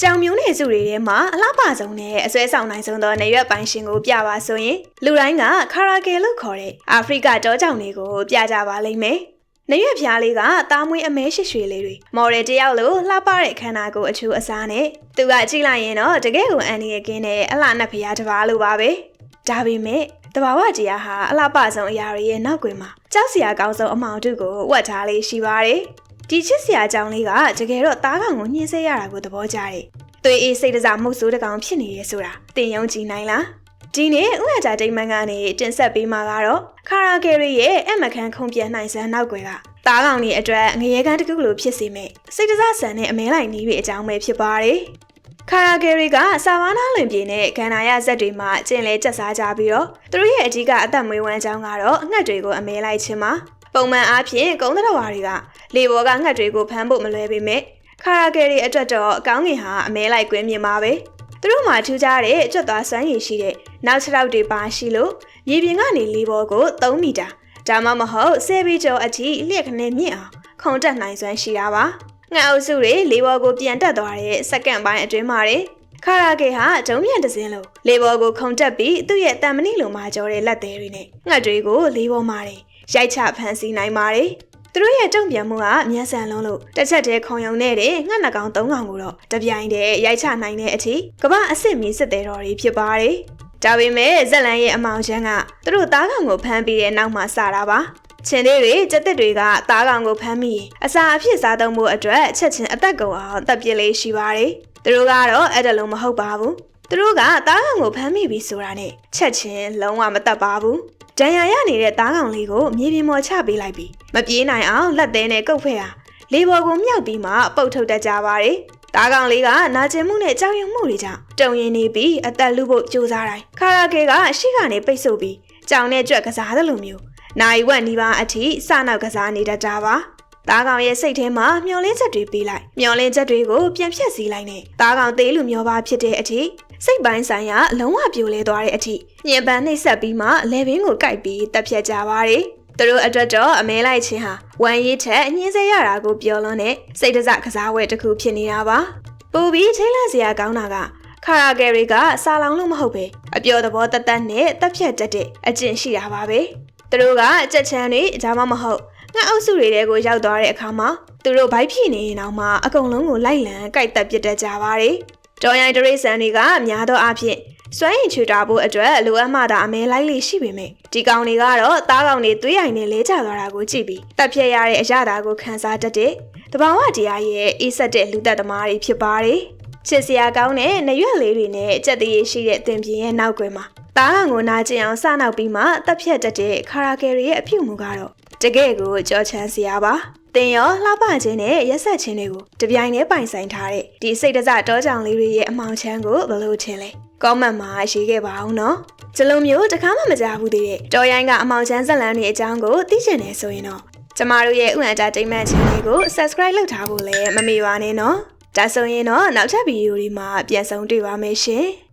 ကြောင်မျိုးနယ်စုတွေထဲမှာအလှပဆုံးနဲ့အစွဲဆောင်နိုင်ဆုံးသောနေရွက်ပိုင်းရှင်ကိုပြပါဆိုရင်လူတိုင်းကခါရာကယ်လို့ခေါ်တဲ့အာဖရိကတောကြောင်တွေကိုပြကြပါလိမ့်မယ်။နေရွက်ဖျားလေးကသားမွေးအမဲရှိရွှေလေးတွေမော်ဒယ်တယောက်လိုလှပတဲ့ခန္ဓာကိုယ်အချူအစားနဲ့သူကကြည့်လိုက်ရင်တော့တကယ်ကိုအန်ဒီရဲ့ကင်းတဲ့အလှနက်ဖျားတစ်ပါးလိုပါပဲ။ဒါပေမဲ့တဘာဝတရားဟာအလှပဆုံးအရာတွေရဲ့နောက်ကွယ်မှာကြောက်စရာကောင်းဆုံးအမောင်တုကိုဝတ်ထားလေးရှိပါတယ်။ဒီချစ်စရာကြောင်လေးကတကယ်တော့သားကောင်ကိုညှင်းဆဲရတာကိုသဘောကျတယ်။သွေးအေးစိတ်တစားမှုဆိုးတကောင်ဖြစ်နေရဲဆိုတာတင်ယုံကြည်နိုင်လား။ဒီနေ့ဥရကြတိမ်မန်ကနေတင်ဆက်ပေးမှာကတော့ခါရာကယ်ရီရဲ့အမခန်းခုံပြန်နိုင်စမ်းနောက်ကွယ်ကသားကောင်တွေအတွက်ငရေကန်းတစ်ခုလိုဖြစ်စေမဲ့စိတ်တစားဆန်တဲ့အမဲလိုက်နီးတွေအကြောင်းပဲဖြစ်ပါတယ်။ခါရာကယ်ရီကဆာဝါနာလွင်ပြေနဲ့ဂန္ဓာရဇက်တွေမှာကျင်လဲကျက်စားကြပြီးတော့သူတို့ရဲ့အကြီးကအသက်မွေးဝမ်းကြောင်းကတော့ငှက်တွေကိုအမဲလိုက်ခြင်းမှာပုံမှန်အားဖြင့်ကုန်းတော်ဝါတွေကလေဘော်ကငှက်တွေကိုဖမ်းဖို့မလွယ်ပေမဲ့ခါရာကယ်ရီအတွက်တော့အကောင်းငင်ဟာအမဲလိုက်ကွင်းမြင်ပါပဲသူတို့မှထူးခြားတဲ့ကြွက်သွားစွမ်းရည်ရှိတဲ့နောက်ခြေထောက်တွေပါရှိလို့ရေပြင်ကနေလေဘော်ကို3မီတာဒါမှမဟုတ်10 ဘီကျော်အထိလျှက်ခနဲ့မြင့်အောင်ခုန်တက်နိုင်စွမ်းရှိတာပါငှက်အုပ်စုတွေလေဘော်ကိုပြန်တက်သွားတဲ့စက္ကန့်ပိုင်းအတွင်းမှာခါရာကယ်ဟာဒုံပြန်တစင်းလို့လေဘော်ကိုခုန်တက်ပြီးသူ့ရဲ့တံမဏိလိုမှကြောတဲ့လက်သေးတွေနဲ့ငှက်တွေကိုလေဘော်မှာရိုက်ချဖမ်းဆီးနိုင်ပါတယ်သူတို့ရဲ့တုံ့ပြန်မှုကမြန်ဆန်လုံးလို့တစ်ချက်တည်းခုံယုံနေတဲ့ငှက်နှကောင်3ကောင်ကိုတော့တပြိုင်တည်းရိုက်ချနိုင်တဲ့အထိကမ္ဘာအစ်စ်မီစစ်သေးတော်တွေဖြစ်ပါတယ်။ဒါပေမဲ့ဇက်လန်ရဲ့အမောင်ချမ်းကသူတို့သားကောင်ကိုဖမ်းပြီးတဲ့နောက်မှာစတာပါ။ချင်းသေးတွေကြက်တစ်တွေကသားကောင်ကိုဖမ်းမိရင်အစာအဖြစ်စားသုံးဖို့အတွက်ချက်ချင်းအသက်ကုန်အောင်တပ်ပြစ်လေးရှိပါတယ်။သူတို့ကတော့အဲ့ဒါလုံးမဟုတ်ပါဘူး။သူတို့ကသားကောင်ကိုဖမ်းမိပြီဆိုတာနဲ့ချက်ချင်းလုံးဝမတတ်ပါဘူး။ဒဏ်ရာရနေတဲ့သားကောင်လေးကိုမြေပြင်ပေါ်ချပေးလိုက်ပြီးမပြေးနိုင်အောင်လက်သေးနဲ့ကုတ်ဖဲ့ဟာလေဘော်ကိုမြောက်ပြီးမှပုတ်ထုတ်တတ်ကြပါတယ်။သားကောင်လေးကနာကျင်မှုနဲ့ကြောက်ရွံ့မှုတွေကြောင့်တုံရင်နေပြီးအသက်လူဖို့ကြိုးစားတိုင်းခါရာကယ်ကရှေ့ကနေပိတ်ဆို့ပြီးကြောင်နဲ့ကြွက်ကစားသလိုမျိုးနိုင်ဝက်နီးပါးအထိစနောက်ကစားနေတတ်တာပါ။သားကောင်ရဲ့စိတ်ထဲမှာမျောလင်းချက်တွေပေးလိုက်မျောလင်းချက်တွေကိုပြန်ဖြတ်စည်းလိုက်နဲ့သားကောင်သေးလူမျောပါဖြစ်တဲ့အထိစိတ်ပိုင်းဆိုင်ရာလုံးဝပြိုလဲသွားတဲ့အထိညင်ပန်းနှိပ်ဆက်ပြီးမှလေဘင်းကိုကိုက်ပြီးတက်ဖြတ်ကြပါတယ်။သူတို့အတွက်တော့အမဲလိုက်ခြင်းဟာဝမ်းရည်ထက်ညှင်းဆဲရတာကိုပြောလွန်းတဲ့စိတ်တစကစားဝဲတစ်ခုဖြစ်နေတာပါ။ပူပြီးထိတ်လန့်စရာကောင်းတာကခါရာကယ်ရီကစာလောင်လို့မဟုတ်ပဲအပျော်သဘောတတ်နဲ့တက်ဖြတ်တတ်တဲ့အကျင့်ရှိတာပါပဲ။သူတို့ကကြက်ချမ်းတွေဒါမှမဟုတ်ငှက်အုပ်စုတွေတဲကိုရောက်သွားတဲ့အခါမှာသူတို့ဘိုက်ဖြည့်နေရင်တော့မှအကုန်လုံးကိုလိုက်လံကိုက်တက်ပစ်တတ်ကြပါတယ်။တော်ရိုင်းတရိတ်ဆန်တွေကများသောအားဖြင့်စွမ်းရည်ချွေတာဖို့အတွက်လိုအပ်မှသာအမဲလိုက်လေးရှိပေမဲ့ဒီကောင်တွေကတော့သားကောင်တွေသွေးရိုင်နဲ့လဲကျသွားတာကိုကြည့်ပြီးတက်ဖြတ်ရတဲ့အရာတာကိုခံစားတတ်တဲ့တဘာဝတရားရဲ့အေးဆက်တဲ့လူသက်သမားတွေဖြစ်ပါတယ်။ချစ်စရာကောင်းတဲ့နရွက်လေးတွေနဲ့ကြက်တရေရှိတဲ့တင်ပြင်းရဲ့နောက်ကွယ်မှာသားကောင်ကိုနာကျင်အောင်စနောက်ပြီးမှတက်ဖြတ်တတ်တဲ့ခါရာကယ်ရီရဲ့အပြုမူကတော့တကယ်ကိုကြောချမ်းစရာပါ။တင်ရောလှပခြင်းနဲ့ရက်ဆက်ခြင်းတွေကိုတပြိုင်တည်းပိုင်ဆိုင်ထားတဲ့ဒီစိတ်တစတောကြောင်လေးတွေရဲ့အမောင်ချမ်းကိုဘယ်လိုထင်လဲ။ကောမန့်မှာရေးခဲ့ပါအောင်နော်။ဒီလိုမျိုးတခါမှမကြားဘူးသေးတဲ့တော်ရိုင်းကအမောင်ချမ်းဇက်လန်းတွေအကြောင်းကိုသိချင်တယ်ဆိုရင်တော့ကျမတို့ရဲ့ဥအန်တာတိတ်မန့် channel ကို subscribe လုပ်ထားဖို့လည်းမမေ့ပါနဲ့နော်။ဒါဆိုရင်တော့နောက်ထပ်ဗီဒီယိုတွေမှာပြန်ဆုံတွေ့ပါမယ်ရှင်။